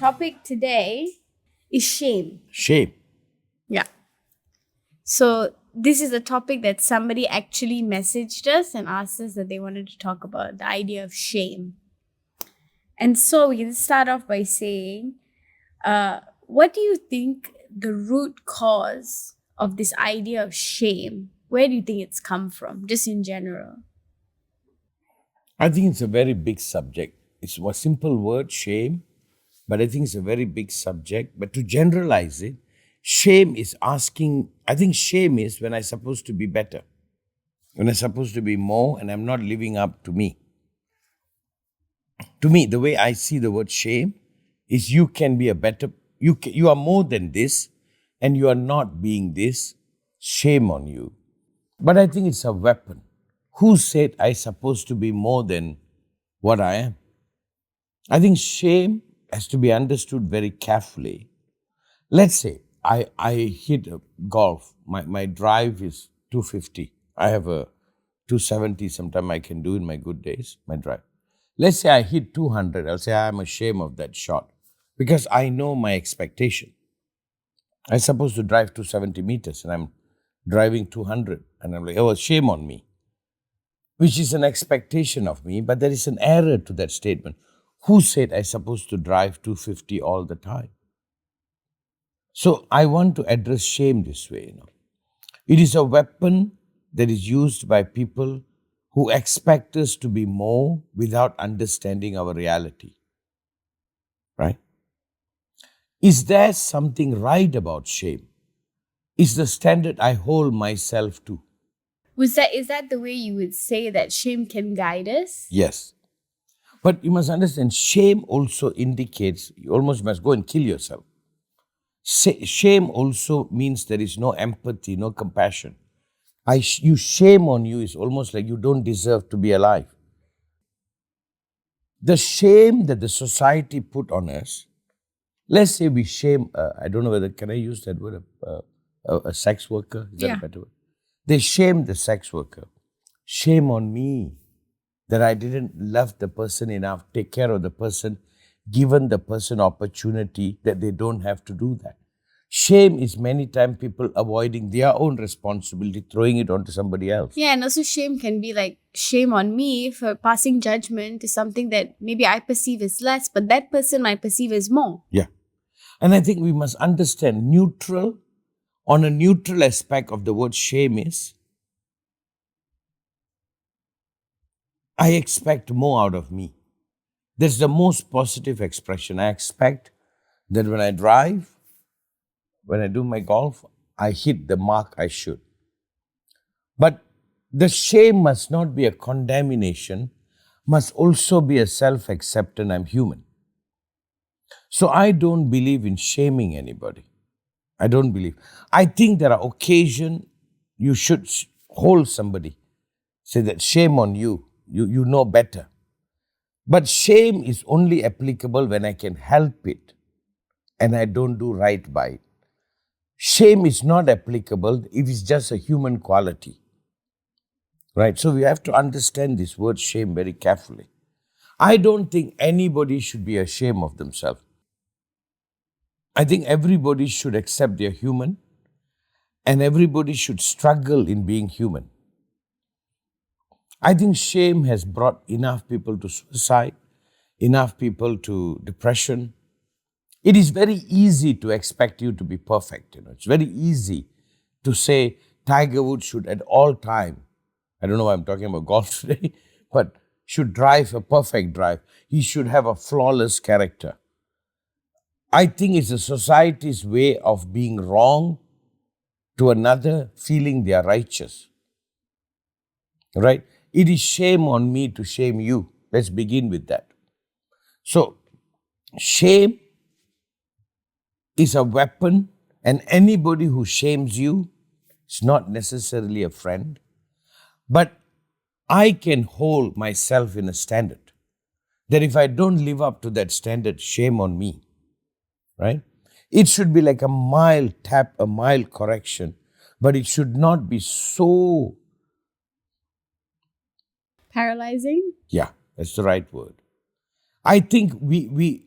topic today is shame. Shame. Yeah. So this is a topic that somebody actually messaged us and asked us that they wanted to talk about, the idea of shame. And so we can start off by saying, what do you think the root cause of this idea of shame? Where do you think it's come from, just in general? I think it's a very big subject. It's a simple word, shame, but I think it's a very big subject. But to generalize it, shame is asking, I think shame is when I'm supposed to be better, when I'm supposed to be more, and I'm not living up to me. To me, the way I see the word shame is you can be a better, you are more than this, and you are not being this. Shame on you. But I think it's a weapon. Who said I'm supposed to be more than what I am? I think shame has to be understood very carefully. Let's say I hit a golf. My drive is 250. I have a 270 sometime I can do in my good days, my drive. Let's say I hit 200. I'll say I'm ashamed of that shot because I know my expectation. I'm supposed to drive 270 meters and I'm driving 200. And I'm like, oh, shame on me, which is an expectation of me, but there is an error to that statement. Who said I'm supposed to drive 250 all the time? So I want to address shame this way. It is a weapon that is used by people who expect us to be more without understanding our reality. Right? Is there something right about shame? Is the standard I hold myself to? Is that the way you would say that shame can guide us? Yes. But you must understand, shame also indicates you almost must go and kill yourself. Shame also means there is no empathy, no compassion. You shame on you is almost like you don't deserve to be alive. The shame that the society put on us, let's say we shame, I don't know whether, can I use that word, a sex worker? Is that a better word? They shame the sex worker. Shame on me that I didn't love the person enough, take care of the person, given the person opportunity that they don't have to do that. Shame is many times people avoiding their own responsibility, throwing it onto somebody else. Yeah, and also shame can be like shame on me for passing judgment to something that maybe I perceive as less, but that person might perceive as more. Yeah. And I think we must understand neutral, on a neutral aspect of the word shame is, I expect more out of me. That's the most positive expression. I expect that when I drive, when I do my golf, I hit the mark I should. But the shame must not be a condemnation, must also be a self-acceptance, I'm human. So I don't believe in shaming anybody. I don't believe. I think there are occasions you should hold somebody, say that shame on you, you know better. But shame is only applicable when I can help it and I don't do right by it. Shame is not applicable if it's just a human quality. Right? So we have to understand this word shame very carefully. I don't think anybody should be ashamed of themselves. I think everybody should accept they're human and everybody should struggle in being human. I think shame has brought enough people to suicide, enough people to depression. It is very easy to expect you to be perfect. It's very easy to say Tiger Woods should at all time, I don't know why I'm talking about golf today, but should drive a perfect drive. He should have a flawless character. I think it's a society's way of being wrong to another, feeling they are righteous. Right? It is shame on me to shame you. Let's begin with that. So, shame is a weapon, and anybody who shames you is not necessarily a friend. But I can hold myself in a standard that if I don't live up to that standard, shame on me. Right? It should be like a mild tap, a mild correction, but it should not be so paralyzing? Yeah, that's the right word. I think we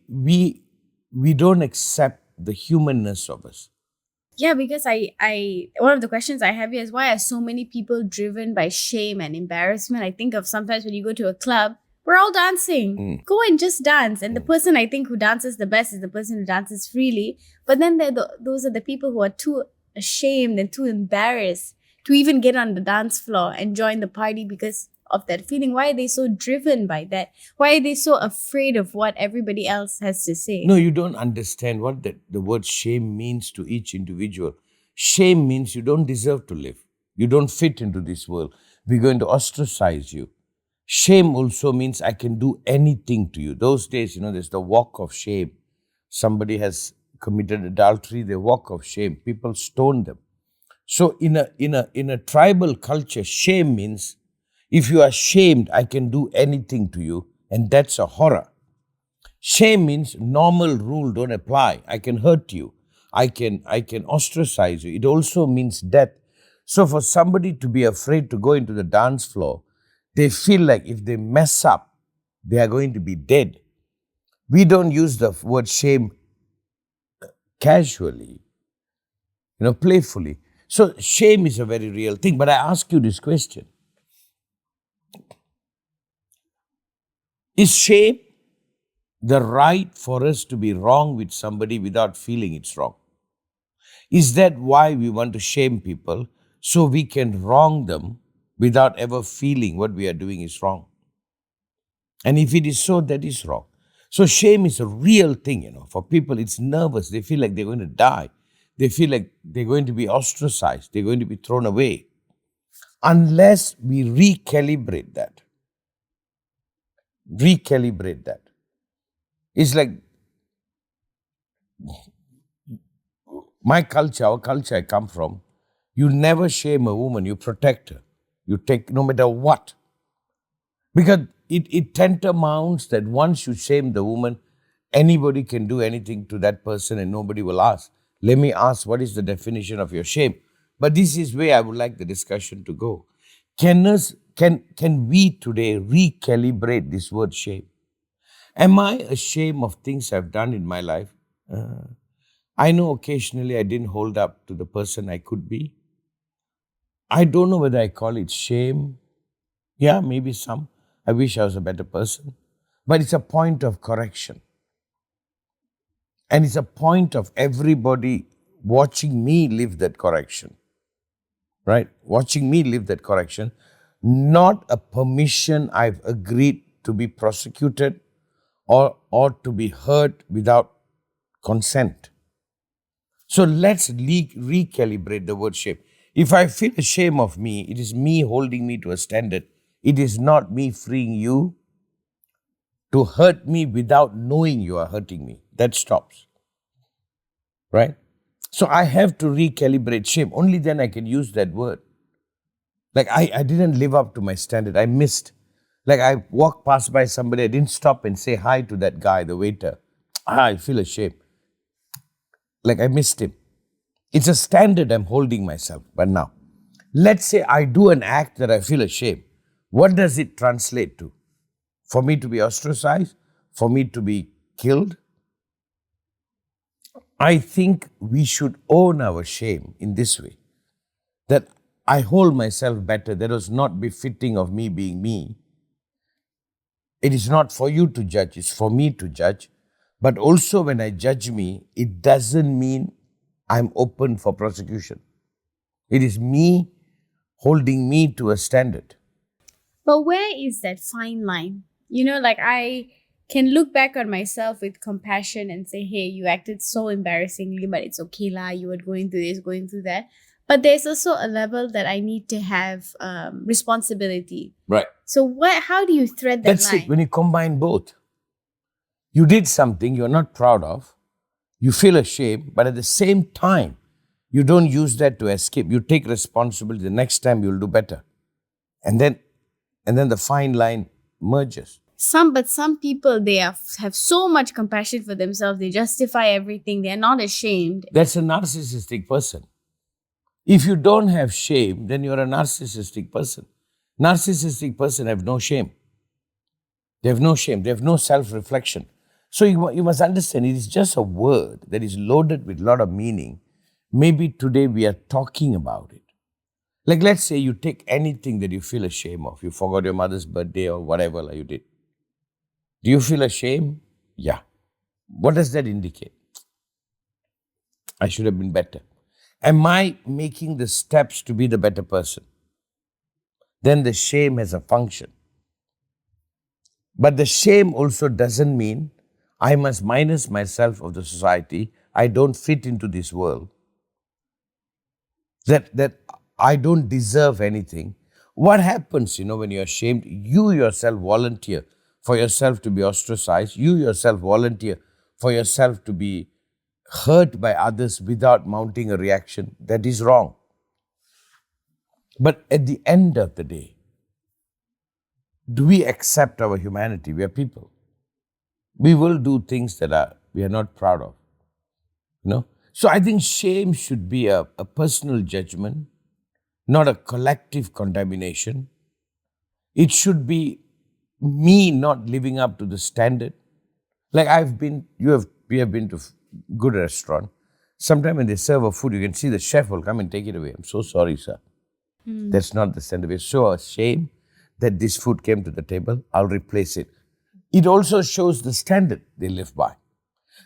we don't accept the humanness of us. Yeah, because I one of the questions I have here is, why are so many people driven by shame and embarrassment? I think of sometimes when you go to a club, we're all dancing. Go and just dance. And the person I think who dances the best is the person who dances freely. But then those are the people who are too ashamed and too embarrassed to even get on the dance floor and join the party because of that feeling. Why are they so driven by that? Why are they so afraid of what everybody else has to say? No, you don't understand what the word shame means to each individual. Shame means you don't deserve to live. You don't fit into this world. We're going to ostracize you. Shame also means I can do anything to you. Those days, there's the walk of shame. Somebody has committed adultery, they walk of shame. People stone them. So in a tribal culture, shame means if you are shamed, I can do anything to you, and that's a horror. Shame means normal rule don't apply. I can hurt you. I can ostracize you. It also means death. So for somebody to be afraid to go into the dance floor, they feel like if they mess up, they are going to be dead. We don't use the word shame casually, playfully. So shame is a very real thing. But I ask you this question. Is shame the right for us to be wrong with somebody without feeling it's wrong? Is that why we want to shame people? So we can wrong them without ever feeling what we are doing is wrong. And if it is so, that is wrong. So shame is a real thing, for people. It's nervous. They feel like they're going to die. They feel like they're going to be ostracized. They're going to be thrown away. Unless we recalibrate that. It's like my culture, our culture I come from, you never shame a woman, you protect her. You take no matter what. Because it tantamounts that once you shame the woman, anybody can do anything to that person and nobody will ask. Let me ask, what is the definition of your shame? But this is where I would like the discussion to go. Can we today recalibrate this word shame? Am I ashamed of things I've done in my life? I know occasionally I didn't hold up to the person I could be. I don't know whether I call it shame. Yeah, maybe some. I wish I was a better person. But it's a point of correction. And it's a point of everybody watching me live that correction. Right? Watching me live that correction. Not a permission I've agreed to be prosecuted or to be hurt without consent. So let's recalibrate the word shame. If I feel ashamed of me, it is me holding me to a standard. It is not me freeing you to hurt me without knowing you are hurting me. That stops. Right? So I have to recalibrate shame. Only then I can use that word. Like I didn't live up to my standard. I missed. Like I walked past by somebody, I didn't stop and say hi to that guy, the waiter. I feel ashamed. Like I missed him. It's a standard I'm holding myself. But now, let's say I do an act that I feel ashamed. What does it translate to? For me to be ostracized? For me to be killed? I think we should own our shame in this way. That I hold myself better. That was not befitting of me being me. It is not for you to judge. It's for me to judge. But also when I judge me, it doesn't mean I'm open for prosecution. It is me holding me to a standard. But where is that fine line? Like I can look back on myself with compassion and say, hey, you acted so embarrassingly, but it's okay lah. You were going through this, going through that. But there's also a level that I need to have responsibility. Right. So how do you thread that That's line? it. When you combine both, you did something you're not proud of, you feel ashamed, but at the same time, you don't use that to escape. You take responsibility. The next time you'll do better. And then the fine line merges. Some people, they have so much compassion for themselves. They justify everything. They're not ashamed. That's a narcissistic person. If you don't have shame, then you're a narcissistic person. Narcissistic person have no shame. They have no shame. They have no self-reflection. So you must understand, it is just a word that is loaded with a lot of meaning. Maybe today we are talking about it. Like, let's say you take anything that you feel ashamed of. You forgot your mother's birthday or whatever you did. Do you feel ashamed? Yeah. What does that indicate? I should have been better. Am I making the steps to be the better person? Then the shame has a function. But the shame also doesn't mean I must minus myself of the society. I don't fit into this world. That I don't deserve anything. What happens, when you're ashamed? You yourself volunteer for yourself to be ostracized. You yourself volunteer for yourself to be hurt by others without mounting a reaction. That is wrong. But at the end of the day, do we accept our humanity? We are people. We will do things that we are not proud of. So I think shame should be a personal judgment, not a collective condemnation. It should be me not living up to the standard. Like we have been to good restaurant. Sometimes when they serve a food, you can see the chef will come and take it away. I'm so sorry, sir. That's not the standard. We're so ashamed that this food came to the table. I'll replace it. It also shows the standard they live by.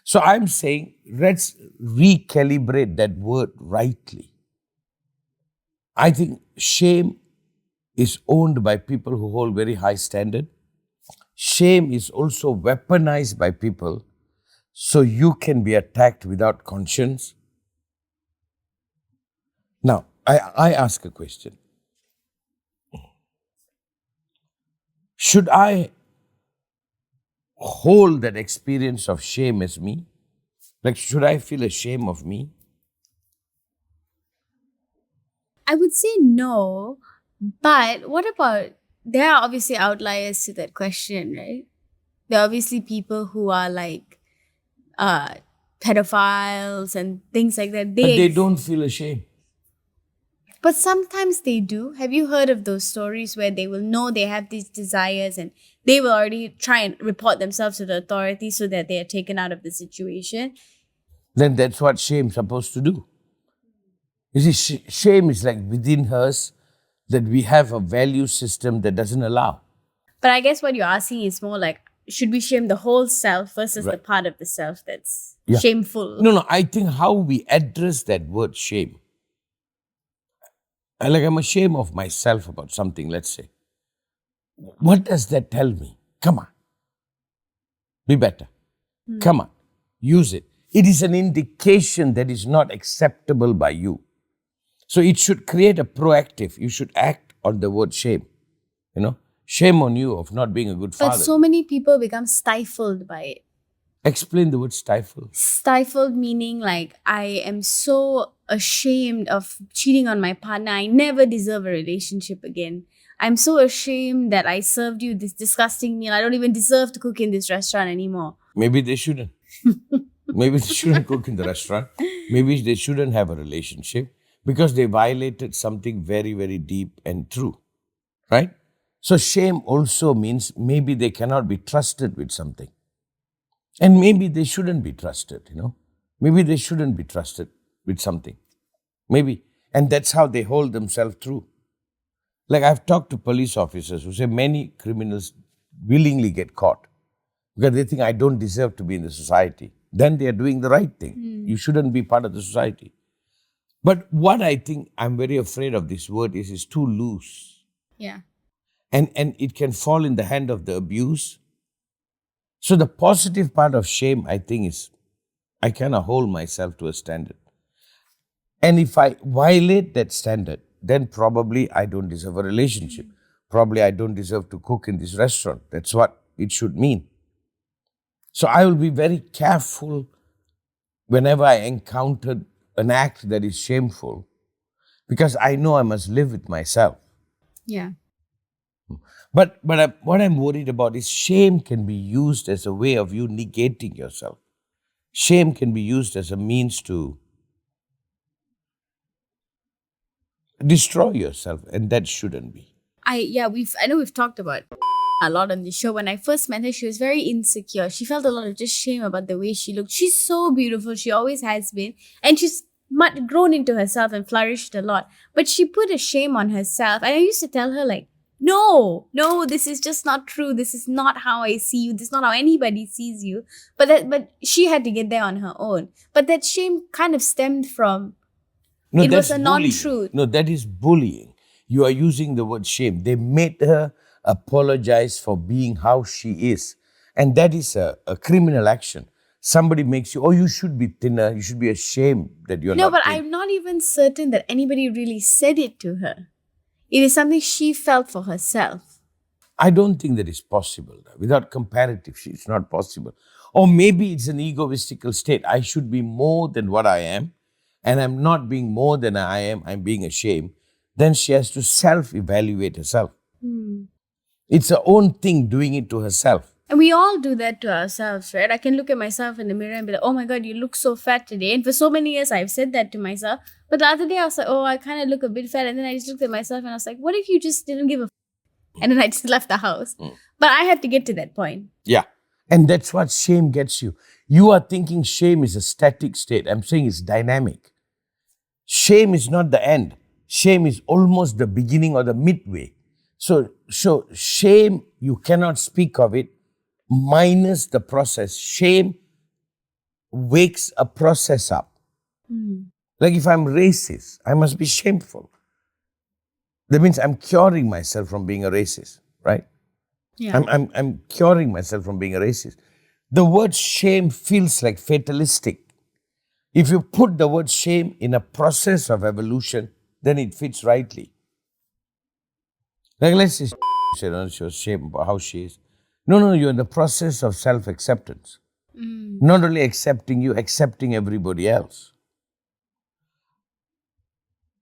So I'm saying, let's recalibrate that word rightly. I think shame is owned by people who hold very high standard. Shame is also weaponized by people so you can be attacked without conscience. Now, I ask a question. Should I hold that experience of shame as me? Like, should I feel ashamed of me? I would say no, but what about, there are obviously outliers to that question, right? There are obviously people who are like pedophiles and things like that. But they don't feel ashamed. But sometimes they do. Have you heard of those stories where they will know they have these desires and they will already try and report themselves to the authorities so that they are taken out of the situation? Then that's what shame's supposed to do. You see, shame is like within us that we have a value system that doesn't allow. But I guess what you're asking is more like, should we shame the whole self versus the Right. part of the self that's Yeah. shameful? No, I think how we address that word shame. Like, I'm ashamed of myself about something, let's say. What does that tell me? Come on. Be better. Come on. Use it. It is an indication that is not acceptable by you. So it should create a proactive. You should act on the word shame. Shame on you of not being a good father. But so many people become stifled by it. Explain the word stifle. Stifled meaning like, I am so ashamed of cheating on my partner. I never deserve a relationship again. I'm so ashamed that I served you this disgusting meal. I don't even deserve to cook in this restaurant anymore. Maybe they shouldn't. Maybe they shouldn't cook in the restaurant. Maybe they shouldn't have a relationship because they violated something very, very deep and true. Right? So shame also means maybe they cannot be trusted with something. And maybe they shouldn't be trusted, Maybe they shouldn't be trusted with something. Maybe. And that's how they hold themselves through. Like, I've talked to police officers who say many criminals willingly get caught because they think I don't deserve to be in the society. Then they are doing the right thing. You shouldn't be part of the society. But what I think I'm very afraid of this word is it's too loose. Yeah. And it can fall in the hand of the abuse. So the positive part of shame, I think, is I cannot hold myself to a standard. And if I violate that standard, then probably I don't deserve a relationship. Probably I don't deserve to cook in this restaurant. That's what it should mean. So I will be very careful whenever I encounter an act that is shameful because I know I must live with myself. Yeah. But what I'm worried about is shame can be used as a way of you negating yourself. Shame can be used as a means to destroy yourself, and that shouldn't be. I know we've talked about a lot on the show. When I first met her, she was very insecure. She felt a lot of just shame about the way she looked. She's so beautiful. She always has been. And she's grown into herself and flourished a lot. But she put a shame on herself. And I used to tell her, like, no, this is just not true. This is not how I see you. This is not how anybody sees you. But she had to get there on her own. But that shame kind of stemmed from, No, it was that's a bullying. non-truth. No, that is bullying. You are using the word shame. They made her apologize for being how she is. And that is a criminal action. Somebody makes you, oh, you should be thinner. You should be ashamed that you're No, not but thin. I'm not even certain that anybody really said it to her. It is something she felt for herself. I don't think that is possible. Without comparative, it's not possible. Or maybe it's an egoistical state. I should be more than what I am, and I'm not being more than I am, I'm being ashamed. Then she has to self-evaluate herself. It's her own thing doing it to herself. And we all do that to ourselves, right? I can look at myself in the mirror and be like, oh my God, you look so fat today. And for so many years, I've said that to myself. But the other day, I was like, oh, I kind of look a bit fat. And then I just looked at myself and I was like, what if you just didn't give a f-? And then I just left the house. But I had to get to that point. Yeah. And that's what shame gets you. You are thinking shame is a static state. I'm saying it's dynamic. Shame is not the end. Shame is almost the beginning or the midway. So shame, you cannot speak of it minus the process. Shame wakes a process up. Like if I'm racist, I must be shameful. That means I'm curing myself from being a racist, right? Yeah. I'm curing myself from being a racist. The word shame feels like fatalistic. If you put the word shame in a process of evolution, then it fits rightly. Like let's say she was shame about how she is. No, you're in the process of self-acceptance. Not only accepting you, accepting everybody else.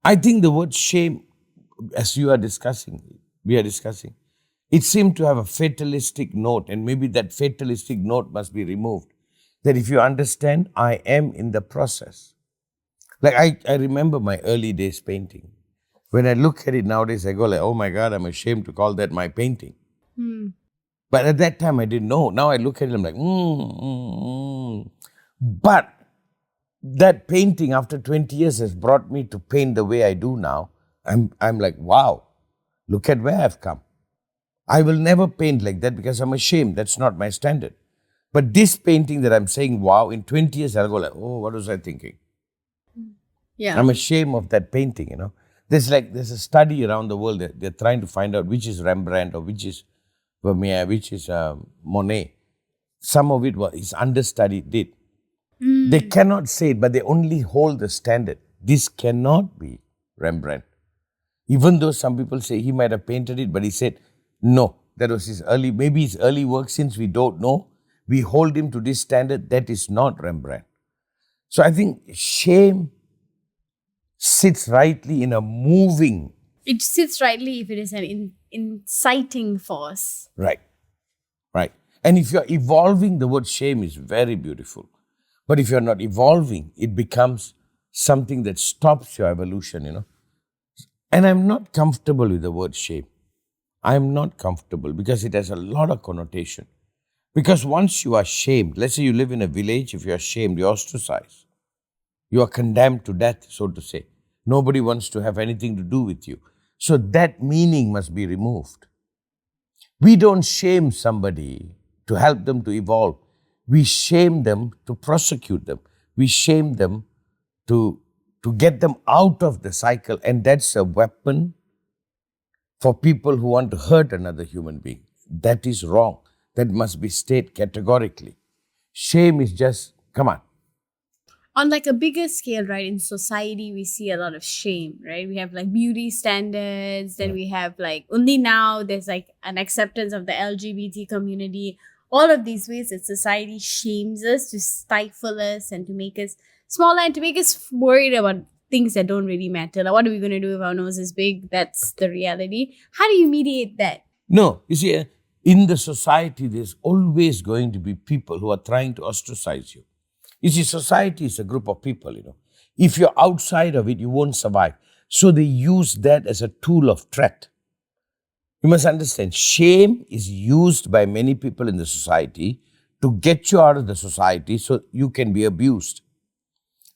I think the word shame, as we are discussing, it seemed to have a fatalistic note, and maybe that fatalistic note must be removed. That if you understand, I am in the process. Like I remember my early days painting. When I look at it nowadays, I go like, oh my God, I'm ashamed to call that my painting. But at that time, I didn't know. Now I look at it, I'm like, But that painting after 20 years has brought me to paint the way I do now. I'm like, wow, look at where I've come. I will never paint like that because I'm ashamed. That's not my standard. But this painting that I'm saying, wow, in 20 years, I'll go like, oh, what was I thinking? Yeah. I'm ashamed of that painting, There's a study around the world that they're trying to find out which is Rembrandt or which is Vermeer, which is Monet. Some of it is understudied, did. They cannot say it, but they only hold the standard. This cannot be Rembrandt. Even though some people say he might have painted it, but he said, no, that was maybe his early work, since we don't know. We hold him to this standard, that is not Rembrandt. So I think shame sits rightly in a moving. It sits rightly if it is an inciting force. Right. And if you're evolving, the word shame is very beautiful. But if you're not evolving, it becomes something that stops your evolution, And I'm not comfortable with the word shame. I'm not comfortable because it has a lot of connotation. Because once you are shamed, let's say you live in a village, if you are shamed, you're ostracized. You are condemned to death, so to say. Nobody wants to have anything to do with you. So that meaning must be removed. We don't shame somebody to help them to evolve. We shame them to prosecute them. We shame them to get them out of the cycle. And that's a weapon for people who want to hurt another human being. That is wrong. That must be stated categorically. Shame is just, come on. On like a bigger scale, right, in society, we see a lot of shame, right? We have like beauty standards, then we have like, only now there's like an acceptance of the LGBT community. All of these ways that society shames us to stifle us and to make us smaller and to make us worried about things that don't really matter. Like, what are we going to do if our nose is big? That's the reality. How do you mediate that? No, you see, in the society, there's always going to be people who are trying to ostracize you. You see, society is a group of people, If you're outside of it, you won't survive. So they use that as a tool of threat. You must understand, shame is used by many people in the society to get you out of the society so you can be abused.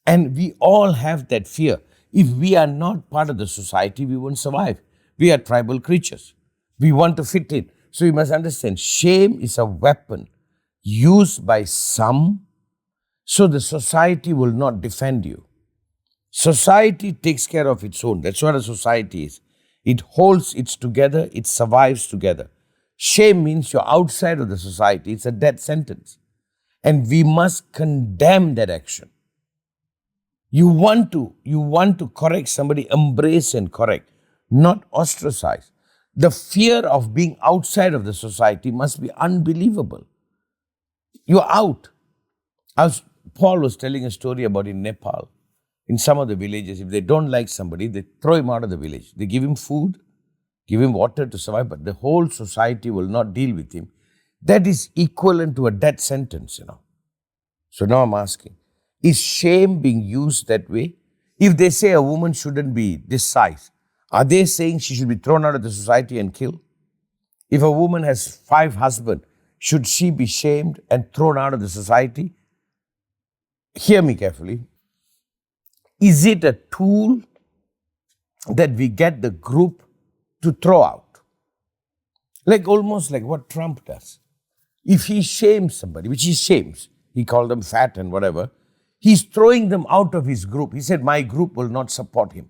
And we all have that fear. If we are not part of the society, we won't survive. We are tribal creatures. We want to fit in. So you must understand, shame is a weapon used by some so the society will not defend you. Society takes care of its own. That's what a society is. It holds it together, it survives together. Shame means you're outside of the society. It's a death sentence. And we must condemn that action. You want to correct somebody, embrace and correct, not ostracize. The fear of being outside of the society must be unbelievable. You're out. Paul was telling a story about in Nepal. In some of the villages, if they don't like somebody, they throw him out of the village. They give him food, give him water to survive, but the whole society will not deal with him. That is equivalent to a death sentence, So now I'm asking, is shame being used that way? If they say a woman shouldn't be this size, are they saying she should be thrown out of the society and killed? If a woman has 5 husbands, should she be shamed and thrown out of the society? Hear me carefully. Is it a tool that we get the group to throw out? Almost like what Trump does. If he shames somebody, which he shames, he called them fat and whatever, he's throwing them out of his group. He said, my group will not support him.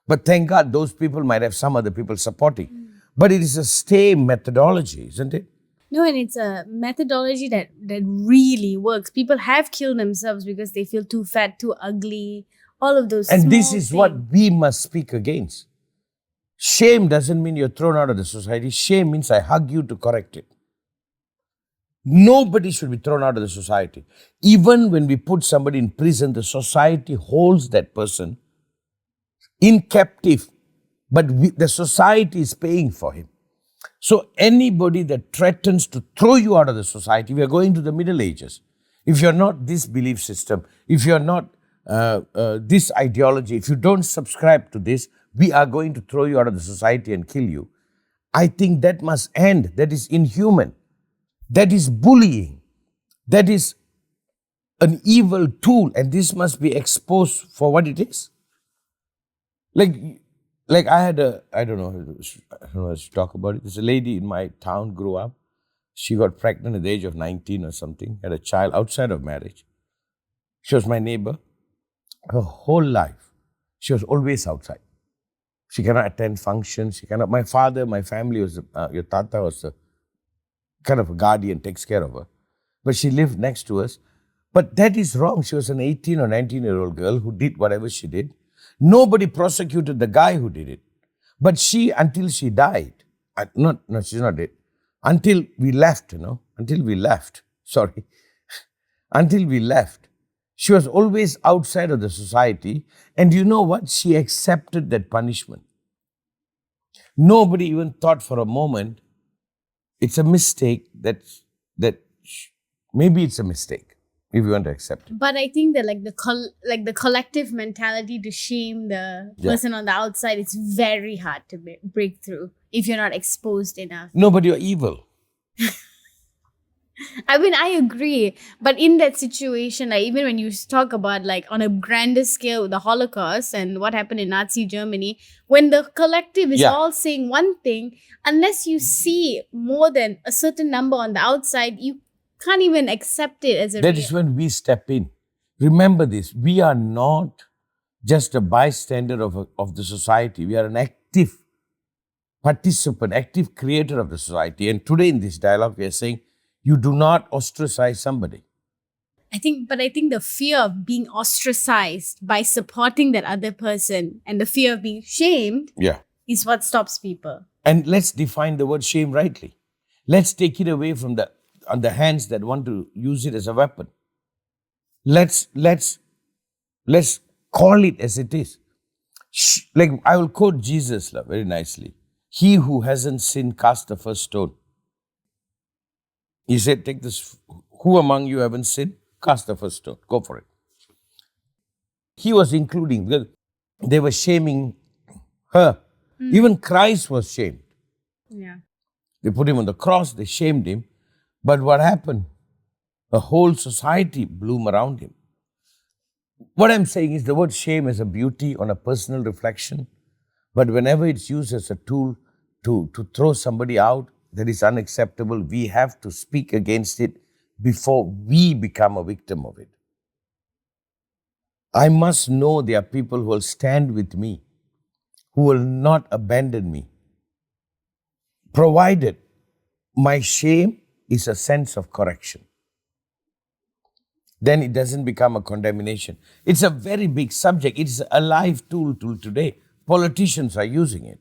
But thank God, those people might have some other people supporting. But it is the same methodology, isn't it? No, and it's a methodology that really works. People have killed themselves because they feel too fat, too ugly, all of those And small this is things. what we must speak against. Shame doesn't mean you're thrown out of the society. Shame means I hug you to correct it. Nobody should be thrown out of the society. Even when we put somebody in prison, the society holds that person in captive, but the society is paying for him. So anybody that threatens to throw you out of the society, we are going to the Middle Ages. If you're not this belief system, if you're not this ideology, if you don't subscribe to this, we are going to throw you out of the society and kill you. I think that must end. That is inhuman. That is bullying. That is an evil tool, and this must be exposed for what it is. Like I had I don't know how to talk about it. There's a lady in my town grew up. She got pregnant at the age of 19 or something, had a child outside of marriage. She was my neighbor. Her whole life, she was always outside. She cannot attend functions. She cannot. My father, my family was, your tata was a kind of a guardian, takes care of her. But she lived next to us. But that is wrong. She was an 18 or 19-year-old girl who did whatever she did. Nobody prosecuted the guy who did it. But she, until she died, no, she's not dead. Until we left, until we left, until we left, she was always outside of the society. And you know what? She accepted that punishment. Nobody even thought for a moment, it's a mistake that maybe it's a mistake if you want to accept it. But I think that the collective mentality to shame the person on the outside, it's very hard to break through if you're not exposed enough. No, but you're evil. I mean, I agree. But in that situation, even when you talk about on a grander scale with the Holocaust and what happened in Nazi Germany, when the collective is all saying one thing, unless you see more than a certain number on the outside, you can't even accept it as a That is when we step in. Remember this, we are not just a bystander of the society. We are an active participant, active creator of the society. And today in this dialogue, we are saying, you do not ostracize somebody. I think the fear of being ostracized by supporting that other person and the fear of being shamed is what stops people. And let's define the word shame rightly. Let's take it away from the hands that want to use it as a weapon. Let's call it as it is. I will quote Jesus very nicely. He who hasn't sinned, cast the first stone. He said, take this, who among you haven't sinned? Cast the first stone. Go for it. He was including, because they were shaming her. Even Christ was shamed. Yeah. They put him on the cross, they shamed him. But what happened? A whole society bloomed around him. What I'm saying is the word shame has a beauty on a personal reflection, but whenever it's used as a tool to throw somebody out that is unacceptable, we have to speak against it before we become a victim of it. I must know there are people who will stand with me, who will not abandon me, provided my shame is a sense of correction. Then it doesn't become a condemnation. It's a very big subject. It's a live tool today. Politicians are using it.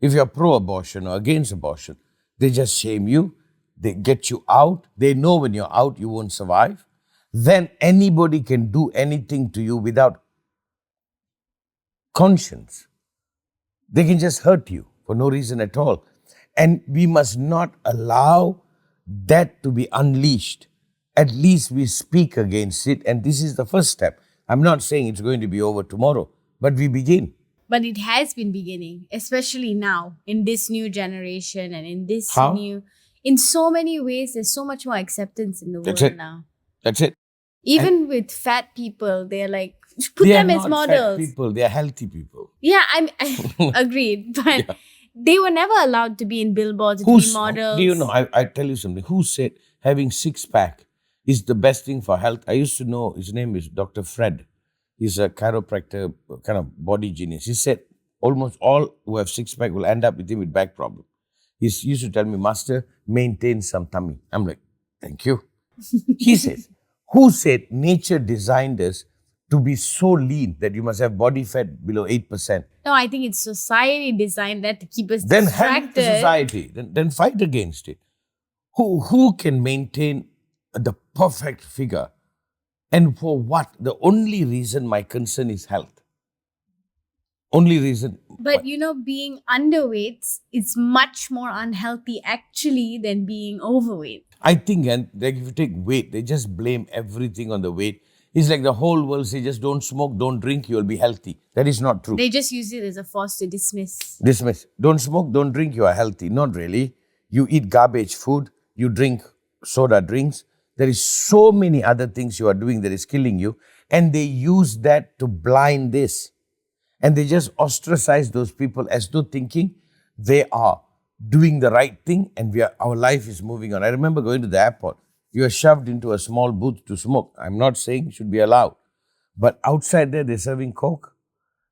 If you're pro-abortion or against abortion, they just shame you. They get you out. They know when you're out, you won't survive. Then anybody can do anything to you without conscience. They can just hurt you for no reason at all. And we must not allow that to be unleashed. At least we speak against it. And this is the first step. I'm not saying it's going to be over tomorrow, but we begin. But it has been beginning, especially now in this new generation and in this How? in so many ways, there's so much more acceptance in the That's world it. now. That's it. Even with fat people, they're like, put They are them as not models. fat people. They are healthy people. Yeah, agreed. But they were never allowed to be in billboards, to be models. Do you know, I tell you something. Who said having six-pack is the best thing for health? I used to know, his name is Dr. Fred. He's a chiropractor, kind of body genius. He said almost all who have six-pack will end up with him with back problem. He used to tell me, Master, maintain some tummy. I'm like, thank you. He says, who said nature designed us to be so lean that you must have body fat below 8%? No, I think it's society designed that to keep us Then distracted. help the society. Then fight against it. Who can maintain the perfect figure? And for what? The only reason my concern is health. Only reason. But being underweight is much more unhealthy actually than being overweight. I think, and like if you take weight, they just blame everything on the weight. It's like the whole world say just don't smoke, don't drink, you'll be healthy. That is not true. They just use it as a force to dismiss. Dismiss. Don't smoke, don't drink, you are healthy. Not really. You eat garbage food, you drink soda drinks. There is so many other things you are doing that is killing you. And they use that to blind this. And they just ostracize those people as though thinking they are doing the right thing and our life is moving on. I remember going to the airport. You are shoved into a small booth to smoke. I'm not saying it should be allowed. But outside there, they're serving Coke.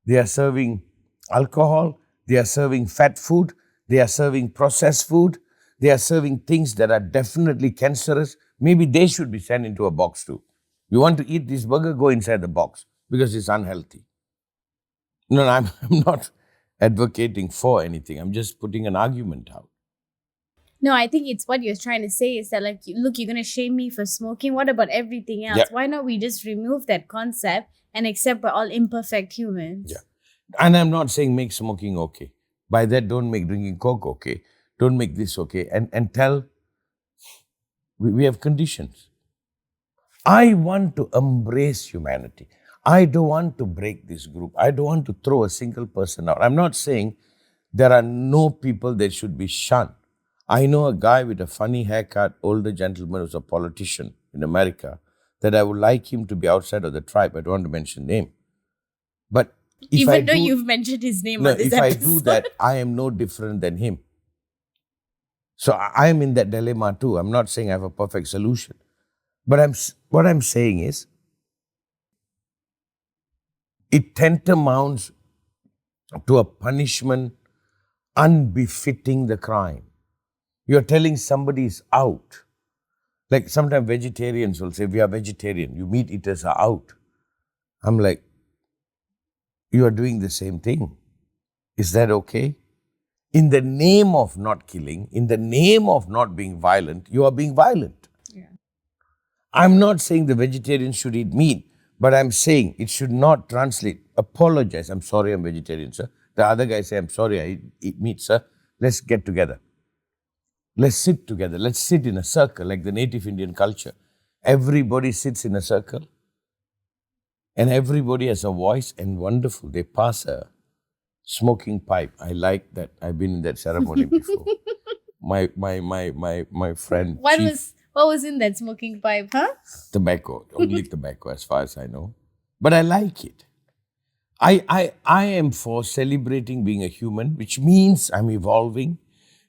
They are serving alcohol. They are serving fat food. They are serving processed food. They are serving things that are definitely cancerous. Maybe they should be sent into a box too. You want to eat this burger, go inside the box because it's unhealthy. No, I'm not advocating for anything. I'm just putting an argument out. No, I think it's what you're trying to say is that, like, look, you're going to shame me for smoking. What about everything else? Yeah. Why not we just remove that concept and accept we're all imperfect humans? Yeah. And I'm not saying make smoking okay. By that, don't make drinking Coke okay. Don't make this okay. And tell, we have conditions. I want to embrace humanity. I don't want to break this group. I don't want to throw a single person out. I'm not saying there are no people that should be shunned. I know a guy with a funny haircut, older gentleman who's a politician in America, that I would like him to be outside of the tribe. I don't want to mention name. But if Even though you've mentioned his name on this if episode. I do that, I am no different than him. So I am in that dilemma too. I'm not saying I have a perfect solution. But what I'm saying is, it tantamounts to a punishment unbefitting the crime. You're telling somebody is out. Like sometimes vegetarians will say, we are vegetarian, you meat eaters are out. I'm like, you are doing the same thing. Is that okay? In the name of not killing, in the name of not being violent, you are being violent. Yeah. I'm not saying the vegetarians should eat meat, but I'm saying it should not translate. Apologize. I'm sorry I'm vegetarian, sir. The other guy say, I'm sorry I eat meat, sir. Let's get together. Let's sit together. Let's sit in a circle like the native Indian culture. Everybody sits in a circle and everybody has a voice and wonderful. They pass a Smoking pipe. I like that. I've been in that ceremony before. My friend chief What was in that smoking pipe, huh? tobacco, only tobacco as far as I know. But I like it. I am for celebrating being a human, which means I'm evolving,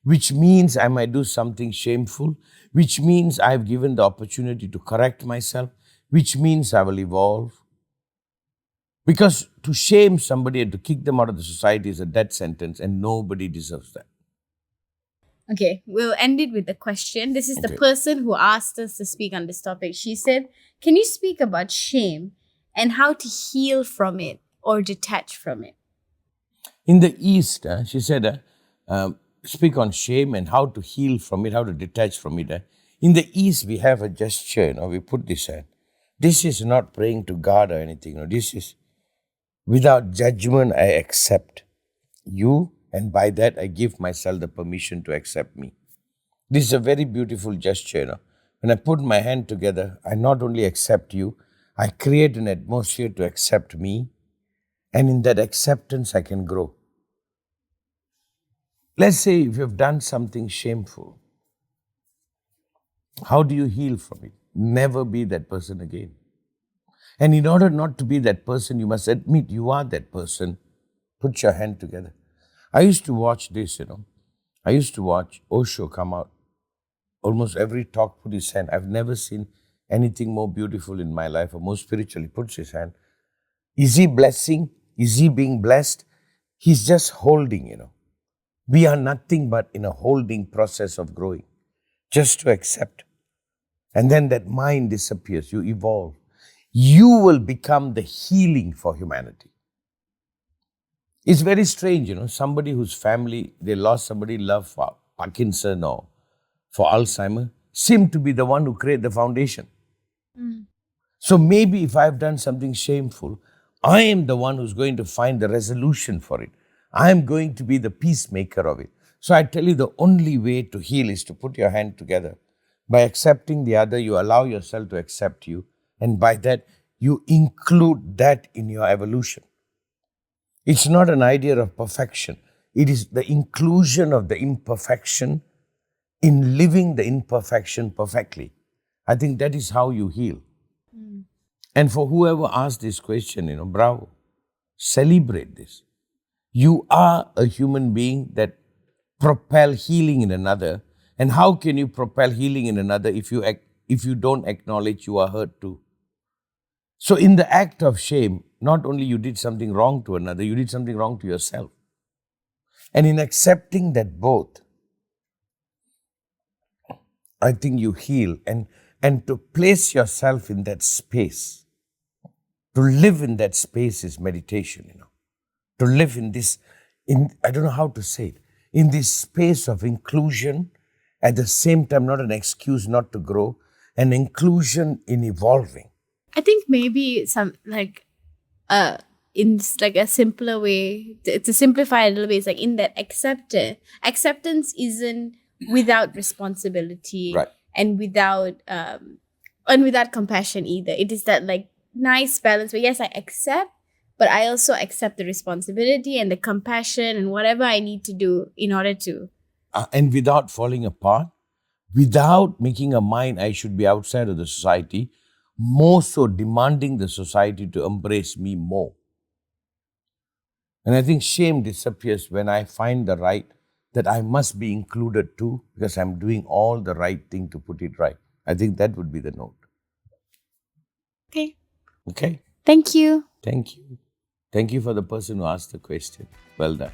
which means I might do something shameful, which means I've given the opportunity to correct myself, which means I will evolve. Because to shame somebody and to kick them out of the society is a death sentence, and nobody deserves that. Okay, we'll end it with a question. This is the Okay. person who asked us to speak on this topic. She said, "Can you speak about shame and how to heal from it or detach from it?" In the East, she said, speak on shame and how to heal from it, how to detach from it. In the East, we have a gesture, we put this hand. This is not praying to God or anything. This is without judgment, I accept you, and by that, I give myself the permission to accept me. This is a very beautiful gesture. When I put my hand together, I not only accept you, I create an atmosphere to accept me, and in that acceptance, I can grow. Let's say if you've done something shameful, how do you heal from it? Never be that person again. And in order not to be that person, you must admit you are that person. Put your hand together. I used to watch this, I used to watch Osho come out. Almost every talk put his hand. I've never seen anything more beautiful in my life or more spiritual. He puts his hand. Is he blessing? Is he being blessed? He's just holding. We are nothing but in a holding process of growing, just to accept. And then that mind disappears, you evolve. You will become the healing for humanity. It's very strange, somebody whose family, they lost somebody loved for Parkinson or for Alzheimer, seem to be the one who created the foundation. So maybe if I've done something shameful, I am the one who's going to find the resolution for it. I am going to be the peacemaker of it. So I tell you, the only way to heal is to put your hand together. By accepting the other, you allow yourself to accept you. And by that, you include that in your evolution. It's not an idea of perfection. It is the inclusion of the imperfection in living the imperfection perfectly. I think that is how you heal. And for whoever asked this question, bravo. Celebrate this. You are a human being that propel healing in another. And how can you propel healing in another if you don't acknowledge you are hurt too? So in the act of shame, not only you did something wrong to another, you did something wrong to yourself. And in accepting that both, I think you heal. And to place yourself in that space, to live in that space is meditation, To live in this, I don't know how to say it, in this space of inclusion, at the same time, not an excuse not to grow, an inclusion in evolving. I think maybe in like a simpler way, to simplify a little bit, it's like in that acceptance isn't without responsibility, Right. and without compassion either. It is that like nice balance where yes, I accept, but I also accept the responsibility and the compassion and whatever I need to do in order to. And without falling apart, without making a mind I should be outside of the society, more so demanding the society to embrace me more. And I think shame disappears when I find the right that I must be included too, because I'm doing all the right thing to put it right. I think that would be the note. Okay. Okay? Thank you. Thank you. Thank you for the person who asked the question. Well done.